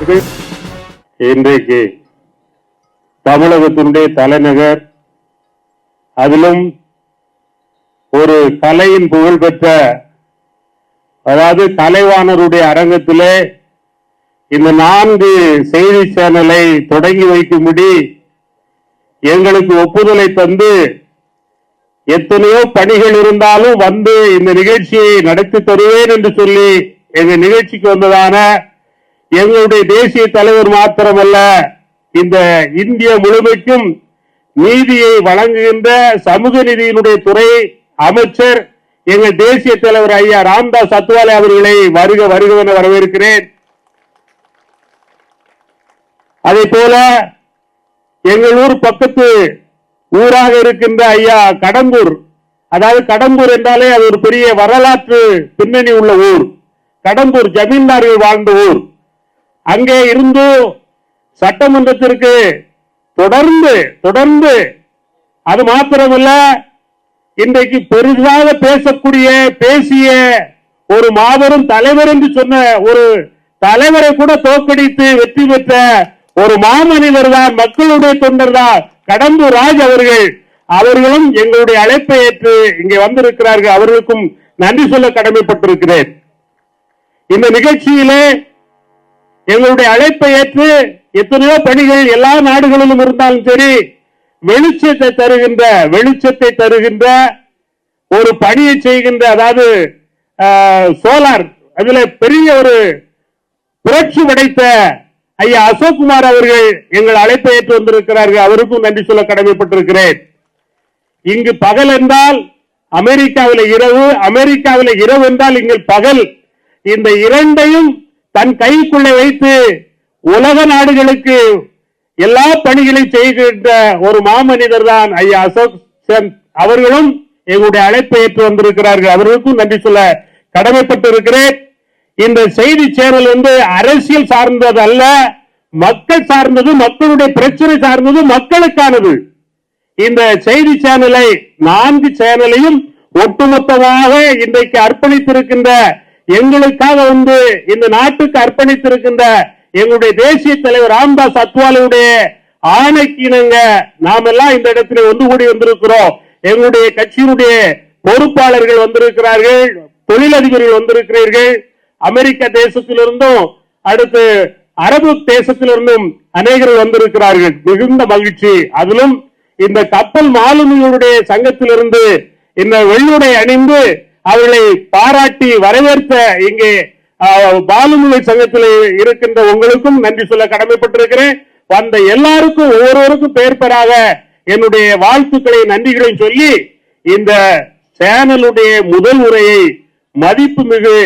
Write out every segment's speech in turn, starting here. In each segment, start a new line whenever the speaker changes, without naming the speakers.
அவர்கள் இன்றைக்கு தமிழகத்தினுடைய தலைநகர், அதிலும் ஒரு கலையின் புகழ்பெற்ற, அதாவது கலைவாணருடைய அரங்கத்திலே இந்த 4 செய்தி சேனலை தொடங்கி வைக்கும்படி எங்களுக்கு ஒப்புதலை தந்து, எத்தனையோ பணிகள் இருந்தாலும் வந்து இந்த நிகழ்ச்சியை நடத்தி தருவேன் என்று சொல்லி எங்க நிகழ்ச்சிக்கு வந்ததான எங்களுடைய தேசிய தலைவர் மாத்திரமல்ல, இந்த இந்திய முழுமைக்கும் நீதியை வழங்குகின்ற சமூக நீதியினுடைய துறை அமைச்சர் எங்கள் தேசிய தலைவர் ஐயா ராம்தாஸ் அத்வாலே அவர்களை வருக வருக என வரவேற்கிறேன். அதே போல எங்கள் ஊர் பக்கத்து ஊராக இருக்கின்ற ஐயா கடம்பூர், அதாவது கடம்பூர் என்றாலே அது ஒரு பெரிய வரலாற்று பின்னணி உள்ள ஊர். கடம்பூர் ஜமீன்தார்கள் வாழ்ந்த ஊர். அங்கே இருந்து சட்டமன்றத்திற்கு தொடர்ந்து அது மாத்திரமல்ல, இன்றைக்கு பெரிதாக பேசிய ஒரு மாபெரும் தலைவர் என்று சொன்ன ஒரு தலைவரை கூட தோற்கடித்து வெற்றி பெற்ற ஒரு மாமனிதர் தான், மக்களுடைய தொண்டர் தான் கடம்பூர் ராஜ் அவர்கள். அவர்களும் எங்களுடைய அழைப்பை ஏற்று இங்கே வந்திருக்கிறார்கள். அவர்களுக்கும் நன்றி சொல்ல கடமைப்பட்டிருக்கிறேன். இந்த நிகழ்ச்சியிலே எங்களுடைய அழைப்பை ஏற்று எத்தனையோ பணிகள் எல்லா நாடுகளிலும் இருந்தாலும் சரி, வெளிச்சத்தை தருகின்ற ஒரு பணியை செய்கின்ற, அதாவது சோலார், அதுல பெரிய ஒரு புரட்சி படைத்த ஐயா அசோக்குமார் அவர்கள் எங்கள் அழைப்பை ஏற்று வந்திருக்கிறார்கள். அவருக்கும் நன்றி சொல்ல கடமைப்பட்டிருக்கிறேன். இங்கு பகல் என்றால் அமெரிக்காவில் இரவு, அமெரிக்காவில் இரவு என்றால் இங்கு பகல். இந்த இரண்டையும் தன் கைக்குள்ளே வைத்து உலக நாடுகளுக்கு எல்லா பணிகளையும் செய்கின்ற ஒரு மாமனிதர் தான் ஐயா அசோக் அவர்களும் எங்களுடைய அழைப்பை ஏற்று வந்திருக்கிறார்கள். அவர்களுக்கும் நன்றி சொல்ல கடமைப்பட்டிருக்கிறேன். இந்த செய்தி சேனல் அரசியல் சார்ந்தது அல்ல, மக்கள் சார்ந்தது, மக்களுடைய பிரச்சனை சார்ந்தது, மக்களுக்கானது. இந்த செய்தி சேனலை 4 சேனலையும் ஒட்டுமொத்தமாக இன்றைக்கு அர்ப்பணித்திருக்கின்ற, எங்களுக்காக இந்த நாட்டுக்கு அர்ப்பணித்திருக்கின்ற எங்களுடைய தேசிய தலைவர் ராம்தாஸ் அத்வாலேவுடைய ஆணைக்கு இணங்க நாம் எல்லாம் இந்த இடத்திலே ஒன்று கூடி வந்திருக்கிறோம். எங்களுடைய கட்சியினுடைய பொறுப்பாளர்கள் வந்திருக்கிறார்கள், தொழிலதிபர்கள் வந்திருக்கிறீர்கள், அமெரிக்க தேசத்திலிருந்தும் அடுத்து அரபு தேசத்திலிருந்தும் அநேகர்கள் வந்திருக்கிறார்கள். மிகுந்த மகிழ்ச்சி. அதிலும் இந்த கப்பல் மாலுமிகளுடைய சங்கத்திலிருந்து இந்த வெள்ளுடை அணிந்து அவர்களை பாராட்டி வரவேற்ற இங்கே பாலுமிகள் சங்கத்தில் இருக்கின்ற உங்களுக்கும் நன்றி சொல்ல கடமைப்பட்டிருக்கிறேன். வந்த எல்லாருக்கும் ஒவ்வொருவருக்கும் பெயராக என்னுடைய வாழ்த்துக்களை நன்றிகளையும் சொல்லி இந்த சேனலுடைய முதல் உரையை மதிப்பு மிகு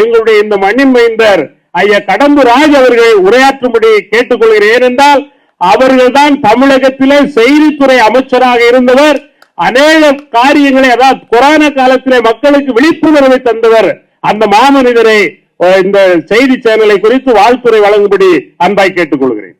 எங்களுடைய இந்த மண்ணின் மைந்தர் ஐயா கடம்பூர் ராஜ் அவர்கள் உரையாற்றும்படி கேட்டுக்கொள்கிறேன். ஏனென்றால் அவர்கள் தான் தமிழகத்திலே செய்தித்துறை அமைச்சராக இருந்தவர். அநேக காரியங்களை, அதாவது கொரோனா காலத்திலே மக்களுக்கு விழிப்புணர்வை தந்தவர். அந்த மாமனிதரை இந்த செய்தி சேனலை குறித்து வாழ்த்துரை வழங்கும்படி அன்பாய் கேட்டுக்கொள்கிறேன்.